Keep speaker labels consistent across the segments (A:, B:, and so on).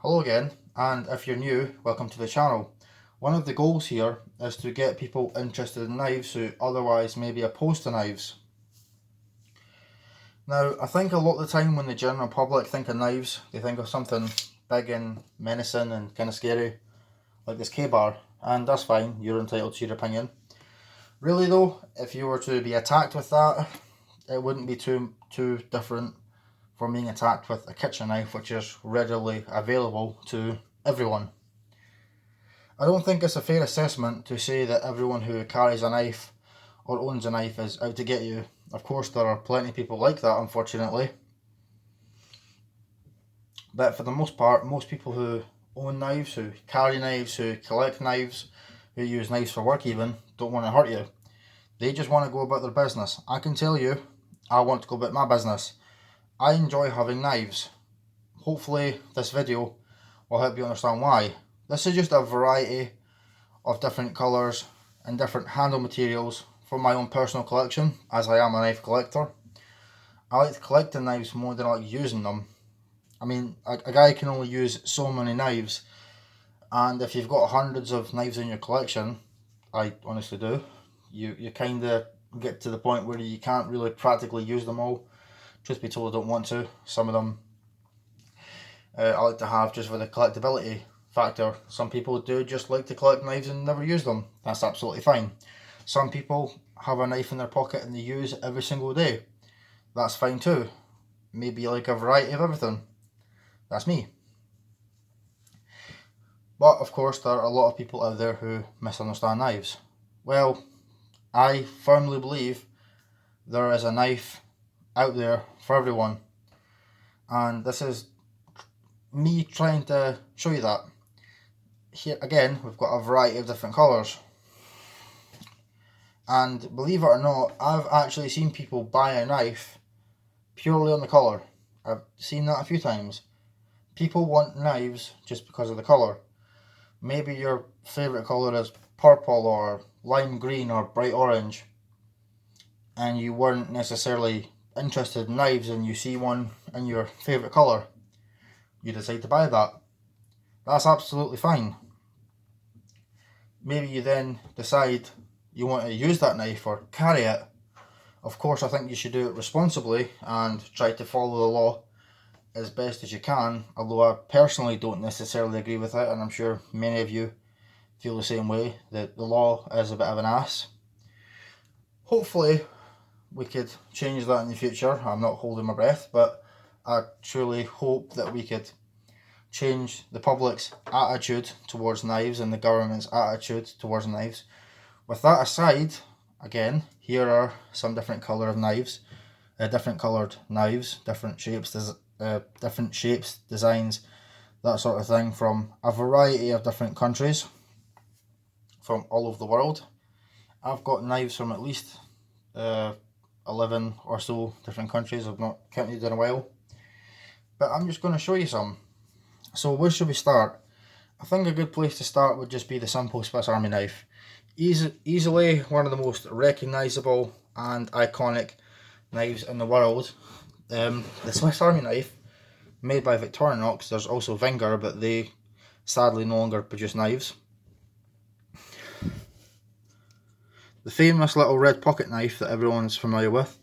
A: Hello again, and if you're new, welcome to the channel. One of the goals here is to get people interested in knives who otherwise may be opposed to knives. Now, I think a lot of the time when the general public think of knives, they think of something big and menacing and kind of scary, like this K-bar, and that's fine, you're entitled to your opinion. Really though, if you were to be attacked with that, it wouldn't be too different from being attacked with a kitchen knife, which is readily available to everyone. I don't think it's a fair assessment to say that everyone who carries a knife or owns a knife is out to get you. Of course, there are plenty of people like that, unfortunately. But for the most part, most people who own knives, who carry knives, who collect knives, who use knives for work even, don't want to hurt you. They just want to go about their business. I can tell you, I want to go about my business. I enjoy having knives. Hopefully this video will help you understand why. This is just a variety of different colours and different handle materials from my own personal collection, as I am a knife collector. I like collecting knives more than I like using them. I mean, a guy can only use so many knives, and if you've got hundreds of knives in your collection, I honestly do, you kind of get to the point where you can't really practically use them all. Truth be told, I don't want to. Some of them I like to have just for the collectability factor. Some people do just like to collect knives and never use them. That's absolutely fine. Some people have a knife in their pocket and they use it every single day. That's fine too. Maybe you like a variety of everything. That's me. But of course there are a lot of people out there who misunderstand knives. Well, I firmly believe there is a knife out there for everyone. And this is me trying to show you that. Here again, we've got a variety of different colours. And believe it or not, I've actually seen people buy a knife purely on the colour. I've seen that a few times. People want knives just because of the colour. Maybe your favourite colour is purple or lime green or bright orange, and you weren't necessarily interested in knives and you see one in your favourite colour. You decide to buy that. That's absolutely fine. Maybe you then decide you want to use that knife or carry it. Of course, I think you should do it responsibly and try to follow the law as best as you can, although I personally don't necessarily agree with it, and I'm sure many of you feel the same way, that the law is a bit of an ass. Hopefully we could change that in the future. I'm not holding my breath, but I truly hope that we could change the public's attitude towards knives and the government's attitude towards knives. With that aside, again, here are some different colour of knives, different coloured knives, different shapes, designs, that sort of thing, from a variety of different countries, from all over the world. I've got knives from at least 11 or so different countries. I've not counted in a while, but I'm just going to show you some. So where should we start? I think a good place to start would just be the simple Swiss Army knife. Easily one of the most recognisable and iconic knives in the world. The Swiss Army knife, made by Victorinox. There's also Wenger, but they sadly no longer produce knives. The famous little red pocket knife that everyone's familiar with.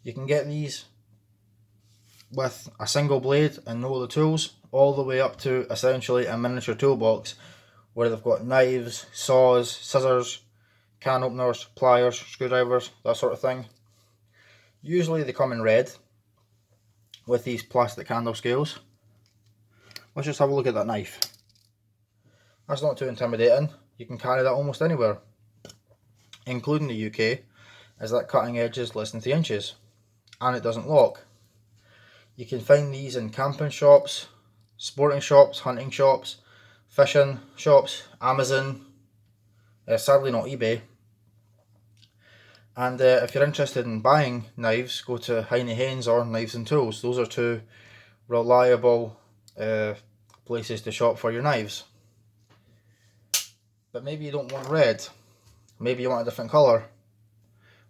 A: You can get these with a single blade and no other tools, all the way up to essentially a miniature toolbox where they've got knives, saws, scissors, can openers, pliers, screwdrivers, that sort of thing. Usually they come in red with these plastic handle scales. Let's just have a look at that knife. That's not too intimidating. You can carry that almost anywhere, including the UK, as that cutting edge is less than 3 inches and it doesn't lock. You can find these in camping shops, sporting shops, hunting shops, fishing shops, Amazon, sadly not eBay. And if you're interested in buying knives, go to Heine Haynes or Knives and Tools. Those are two reliable places to shop for your knives. But maybe you don't want red, maybe you want a different colour.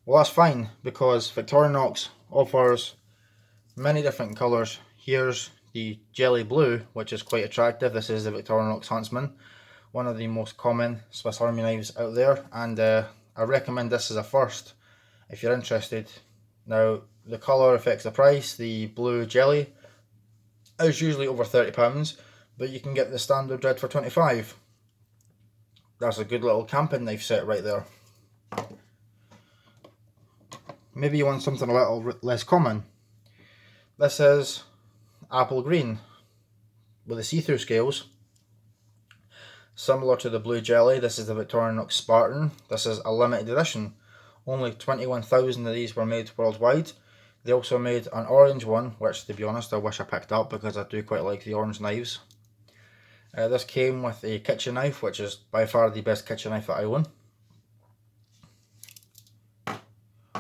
A: Well, that's fine, because Victorinox offers many different colours. Here's the jelly blue, which is quite attractive. This is the Victorinox Huntsman, one of the most common Swiss Army knives out there, and I recommend this as a first if you're interested. Now, the colour affects the price. The blue jelly is usually over £30, but you can get the standard red for 25. That's a good little camping knife set right there. Maybe you want something a little less common. This is apple green with the see-through scales. Similar to the blue jelly, this is the Victorinox Spartan. This is a limited edition. Only 21,000 of these were made worldwide. They also made an orange one, which to be honest I wish I picked up because I do quite like the orange knives. This came with a kitchen knife, which is by far the best kitchen knife that I own.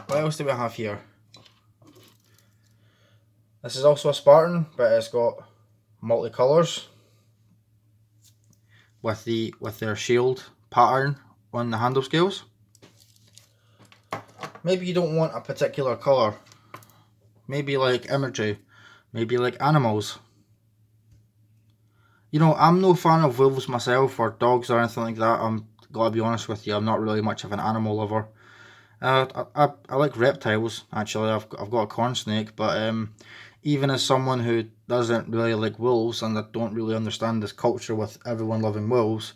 A: What else do we have here? This is also a Spartan, but it's got multicolours with their shield pattern on the handle scales. Maybe you don't want a particular colour. Maybe like imagery. Maybe like animals. You know, I'm no fan of wolves myself or dogs or anything like that. I'm gotta be honest with you, I'm not really much of an animal lover. I like reptiles, actually. I've got a corn snake, but even as someone who doesn't really like wolves and I don't really understand this culture with everyone loving wolves,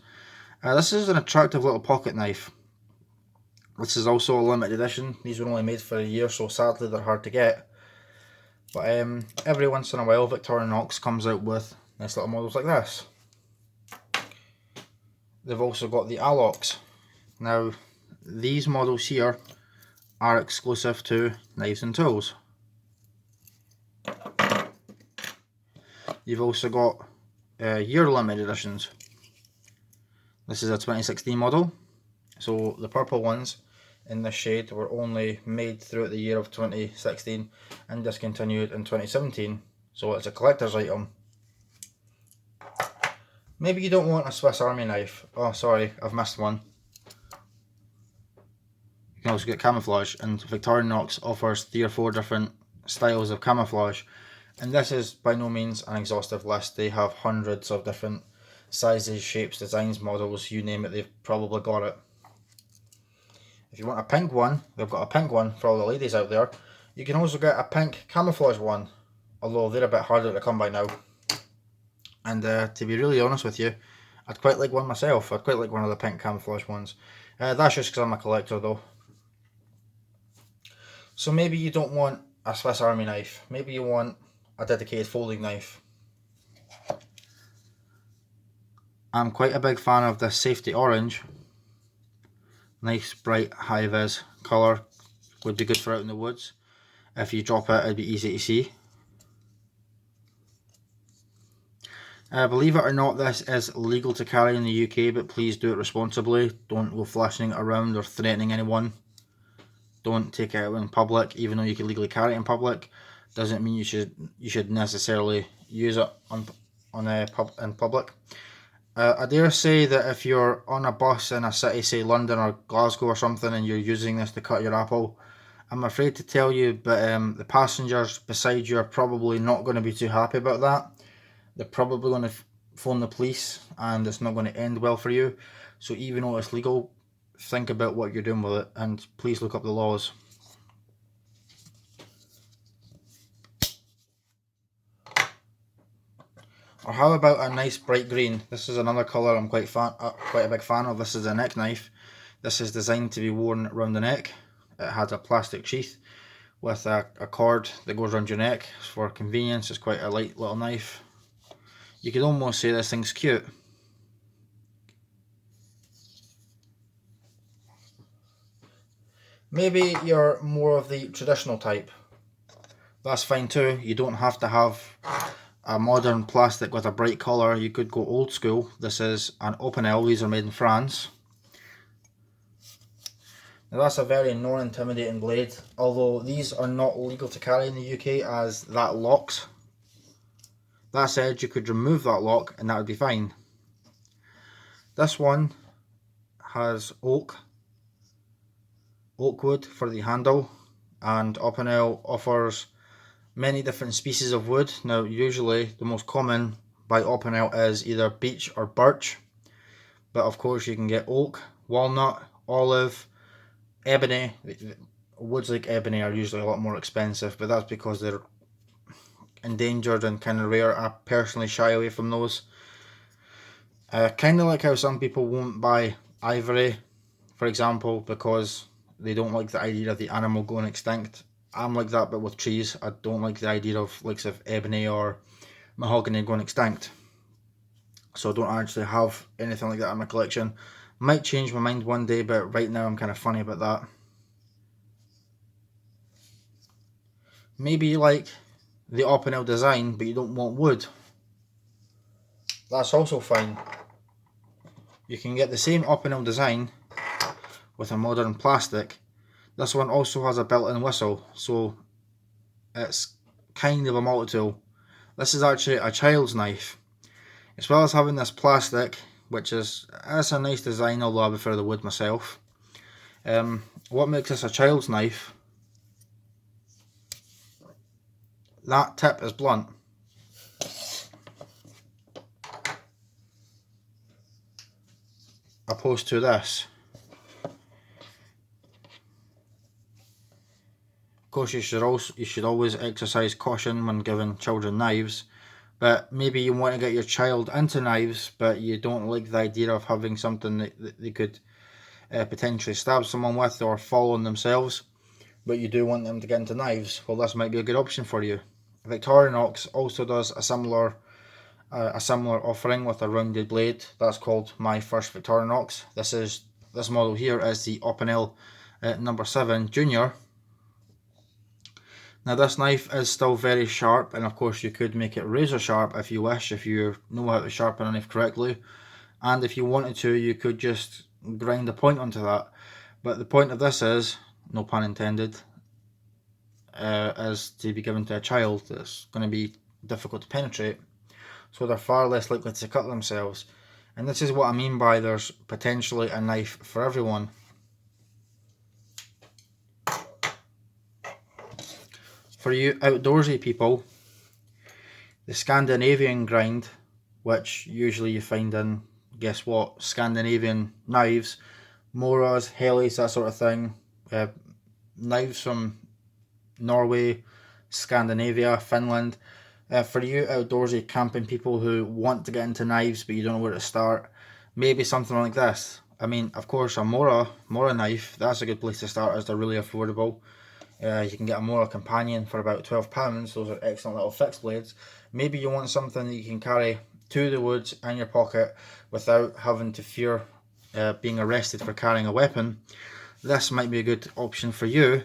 A: this is an attractive little pocket knife. This is also a limited edition. These were only made for a year, so sadly they're hard to get. But every once in a while Victorinox comes out with nice little models like this. They've also got the Allox. Now, these models here are exclusive to Knives and Tools. You've also got year limited editions. This is a 2016 model. So the purple ones in this shade were only made throughout the year of 2016 and discontinued in 2017. So it's a collector's item. Maybe you don't want a Swiss Army knife. Oh, sorry, I've missed one. You can also get camouflage, and Victorinox offers 3 or 4 different styles of camouflage. And this is by no means an exhaustive list. They have hundreds of different sizes, shapes, designs, models, you name it, they've probably got it. If you want a pink one, they've got a pink one for all the ladies out there. You can also get a pink camouflage one, although they're a bit harder to come by now. And to be really honest with you, I'd quite like one myself. I'd quite like one of the pink camouflage ones. That's just because I'm a collector though. So maybe you don't want a Swiss Army knife. Maybe you want a dedicated folding knife. I'm quite a big fan of this safety orange. Nice bright high vis colour. Would be good for out in the woods. If you drop it, it'd be easy to see. Believe it or not, this is legal to carry in the UK, but please do it responsibly. Don't go flashing it around or threatening anyone. Don't take it out in public, even though you can legally carry it in public. Doesn't mean you should necessarily use it in public. I dare say that if you're on a bus in a city, say London or Glasgow or something, and you're using this to cut your apple, I'm afraid to tell you, but the passengers beside you are probably not going to be too happy about that. They're probably going to phone the police, and it's not going to end well for you. So even though it's legal, think about what you're doing with it, and please look up the laws. Or how about a nice bright green? This is another colour I'm quite a big fan of. This is a neck knife. This is designed to be worn around the neck. It has a plastic sheath with a cord that goes around your neck. For convenience, it's quite a light little knife. You could almost say this thing's cute. Maybe you're more of the traditional type. That's fine too. You don't have to have a modern plastic with a bright colour. You could go old school. This is an Opinel. These are made in France. Now that's a very non-intimidating blade, although these are not legal to carry in the UK as that locks. That said, you could remove that lock and that would be fine. This one has oak wood for the handle, and Opinel offers many different species of wood. Now usually the most common by Opinel is either beech or birch, but of course you can get oak, walnut, olive, ebony. Woods like ebony are usually a lot more expensive, but that's because they're endangered and kind of rare. I personally shy away from those. Kind of like how some people won't buy ivory, for example, because they don't like the idea of the animal going extinct. I'm like that, but with trees. I don't like the idea of likes of ebony or mahogany going extinct. So I don't actually have anything like that in my collection. Might change my mind one day, but right now I'm kind of funny about that. Maybe you like the Opinel design, but you don't want wood. That's also fine. You can get the same Opinel design with a modern plastic. This one also has a built-in whistle, so it's kind of a multi-tool. This is actually a child's knife. As well as having this plastic, which is a nice design, although I prefer the wood myself. What makes this a child's knife? That tip is blunt. Opposed to this. Of course, you should always exercise caution when giving children knives. But maybe you want to get your child into knives, but you don't like the idea of having something that they could potentially stab someone with or fall on themselves. But you do want them to get into knives. Well, this might be a good option for you. Victorinox also does a similar offering with a rounded blade. That's called My First Victorinox. This model here is the Opinel number 7 Junior. Now this knife is still very sharp, and of course you could make it razor sharp if you wish, if you know how to sharpen a knife correctly. And if you wanted to, you could just grind a point onto that. But the point of this is, no pun intended, is to be given to a child that's going to be difficult to penetrate. So they're far less likely to cut themselves. And this is what I mean by there's potentially a knife for everyone. For you outdoorsy people, the Scandinavian grind, which usually you find in, guess what, Scandinavian knives, Moras, Helis, that sort of thing, knives from Norway, Scandinavia, Finland. For you outdoorsy camping people who want to get into knives but you don't know where to start, maybe something like this. I mean, of course, a Mora knife, that's a good place to start as they're really affordable. You can get a Mora Companion for about £12. Those are excellent little fixed blades. Maybe you want something that you can carry to the woods in your pocket without having to fear being arrested for carrying a weapon. This might be a good option for you,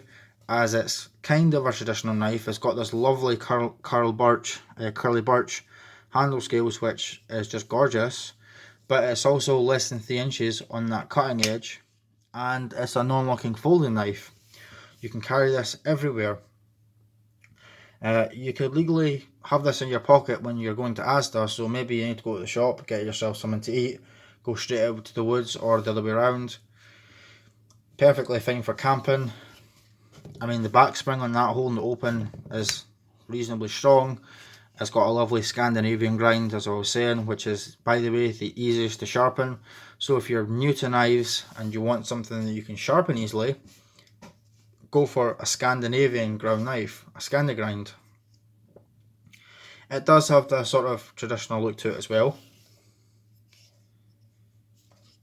A: as it's kind of a traditional knife. It's got this lovely curly birch handle scales, which is just gorgeous, but it's also less than 3 inches on that cutting edge, and it's a non-locking folding knife. You can carry this everywhere. You could legally have this in your pocket when you're going to Asda, so maybe you need to go to the shop, get yourself something to eat, go straight out to the woods, or the other way around. Perfectly fine for camping. I mean, the back spring on that holding it open is reasonably strong. It's got a lovely Scandinavian grind, as I was saying, which is, by the way, the easiest to sharpen. So if you're new to knives and you want something that you can sharpen easily, go for a Scandinavian ground knife, a Scandi-grind. It does have the sort of traditional look to it as well.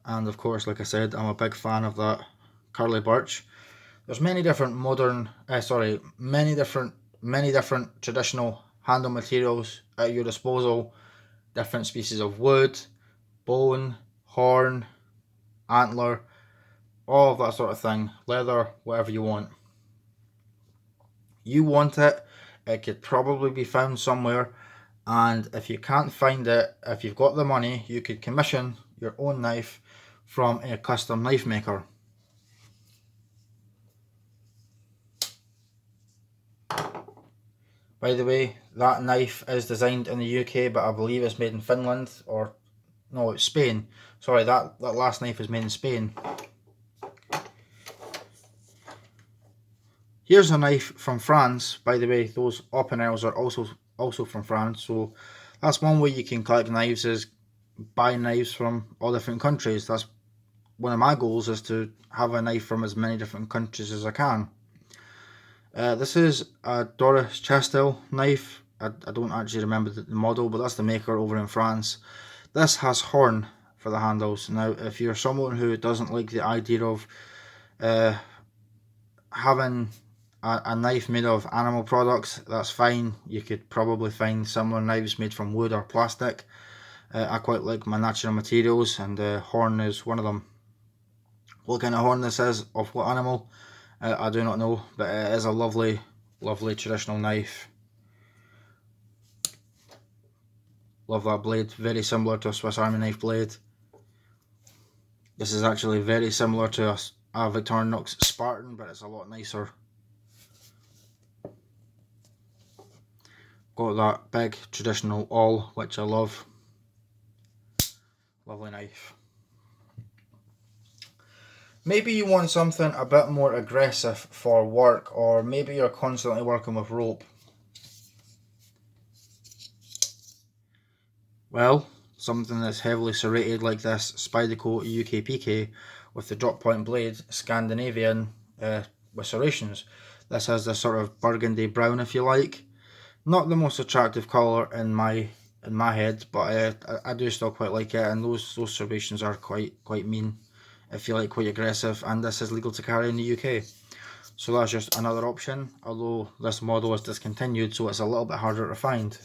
A: And of course, like I said, I'm a big fan of that curly birch. There's many different many different traditional handle materials at your disposal. Different species of wood, bone, horn, antler, all of that sort of thing. Leather, whatever you want. You want it, it could probably be found somewhere, and if you can't find it, if you've got the money, you could commission your own knife from a custom knife maker. By the way, that knife is designed in the UK, but I believe it's made in Finland, or no, it's Spain. Sorry, that last knife is made in Spain. Here's a knife from France. By the way, those opinels are also from France. So that's one way you can collect knives, is buy knives from all different countries. That's one of my goals, is to have a knife from as many different countries as I can. This is a Doris Chastel knife. I don't actually remember the model, but that's the maker over in France. This has horn for the handles. Now, if you're someone who doesn't like the idea of having a knife made of animal products, that's fine. You could probably find similar knives made from wood or plastic. I quite like my natural materials, and horn is one of them. What kind of horn this is, of what animal, I do not know, but it is a lovely, lovely traditional knife. Love that blade, very similar to a Swiss Army knife blade. This is actually very similar to a Victorinox Spartan, but it's a lot nicer. Got that big traditional awl, which I love. Lovely knife. Maybe you want something a bit more aggressive for work, or maybe you're constantly working with rope. Well, something that's heavily serrated like this Spyderco UKPK with the drop point blade, Scandinavian with serrations. This has this sort of burgundy brown, if you like. Not the most attractive colour in my head, but I do still quite like it, and those serrations are quite mean, if you like, quite aggressive, and this is legal to carry in the UK. So that's just another option, although this model is discontinued, so it's a little bit harder to find.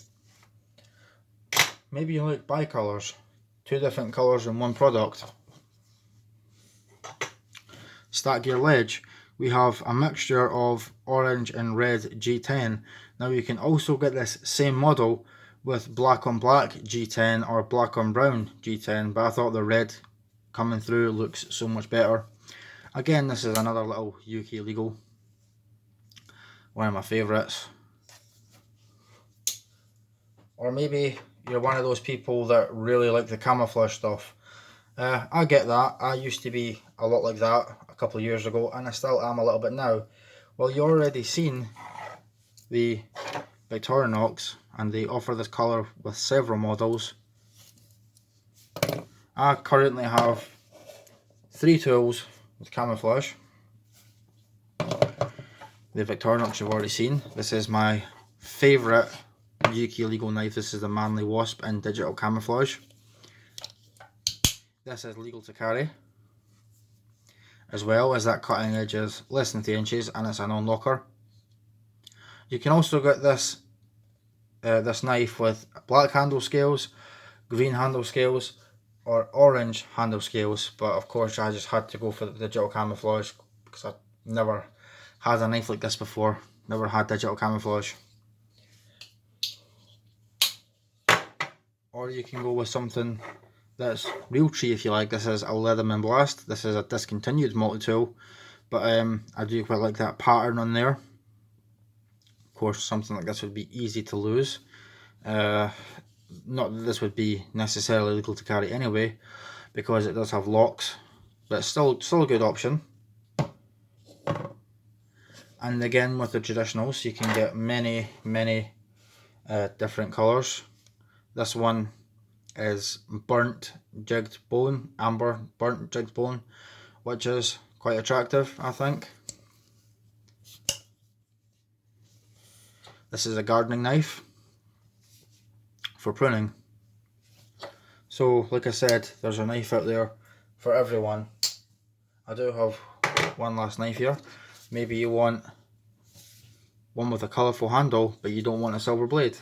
A: Maybe you like bicolours, 2 different colours in one product. Stack Gear Ledge, we have a mixture of orange and red G10. Now you can also get this same model with black on black G10 or black on brown G10, but I thought the red coming through looks so much better. Again, this is another little UK legal, one of my favourites. Or maybe you're one of those people that really like the camouflage stuff. I get that. I used to be a lot like that a couple of years ago, and I still am a little bit now. Well, you already seen the Victorinox, and they offer this colour with several models. I currently have 3 tools with camouflage. The Victorinox you've already seen. This is my favourite UK legal knife. This is the Manly Wasp in digital camouflage. This is legal to carry, as well as that cutting edge is less than 3 inches, and it's a non-locker. You can also get this this knife with black handle scales, green handle scales, or orange handle scales, but of course I just had to go for the digital camouflage because I've never had a knife like this before, never had digital camouflage. Or you can go with something that's Realtree if you like. This is a Leatherman Blast. This is a discontinued multi-tool, but I do quite like that pattern on there. Of course, something like this would be easy to lose. Not that this would be necessarily legal to carry anyway, because it does have locks, but it's still a good option. And again, with the traditionals, you can get many different colours. This one is burnt jigged bone, amber burnt jigged bone, which is quite attractive, I think. This is a gardening knife for pruning. So, like I said, there's a knife out there for everyone. I do have one last knife here. Maybe you want one with a colourful handle, but you don't want a silver blade.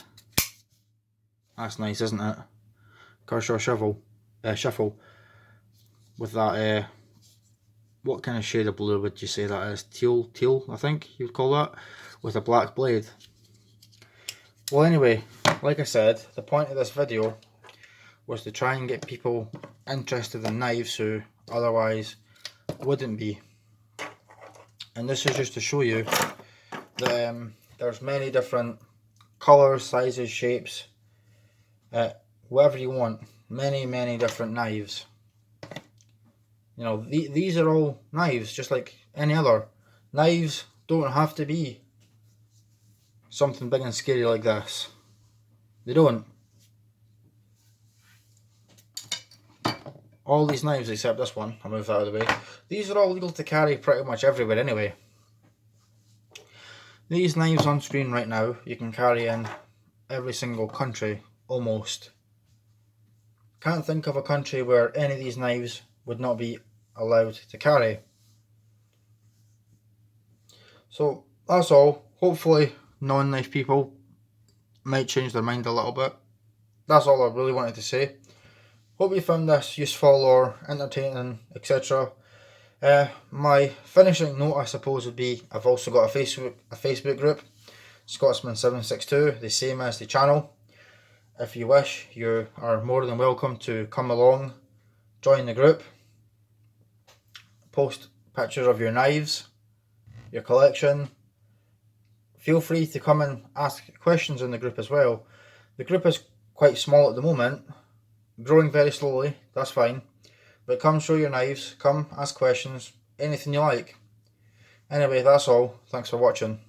A: That's nice, isn't it? Kershaw shuffle with that. What kind of shade of blue would you say that is? Teal, I think you'd call that, with a black blade. Well, anyway, like I said, the point of this video was to try and get people interested in knives who otherwise wouldn't be. And this is just to show you that there's many different colours, sizes, shapes, whatever you want. Many different knives. You know, these are all knives, just like any other. Knives don't have to be something big and scary like this. They don't. All these knives except this one, I'll move that out of the way. These are all legal to carry pretty much everywhere anyway. These knives on screen right now, you can carry in every single country, almost. Can't think of a country where any of these knives would not be allowed to carry. So that's all. Hopefully non-knife people might change their mind a little bit. That's all I really wanted to say. Hope you found this useful or entertaining, etc. My finishing note, I suppose, would be I've also got a Facebook group, Scotsman762, the same as the channel. If you wish, you are more than welcome to come along, join the group, post pictures of your knives, your collection. Feel free to come and ask questions in the group as well. The group is quite small at the moment, growing very slowly, that's fine. But come show your knives, come ask questions, anything you like. Anyway, that's all. Thanks for watching.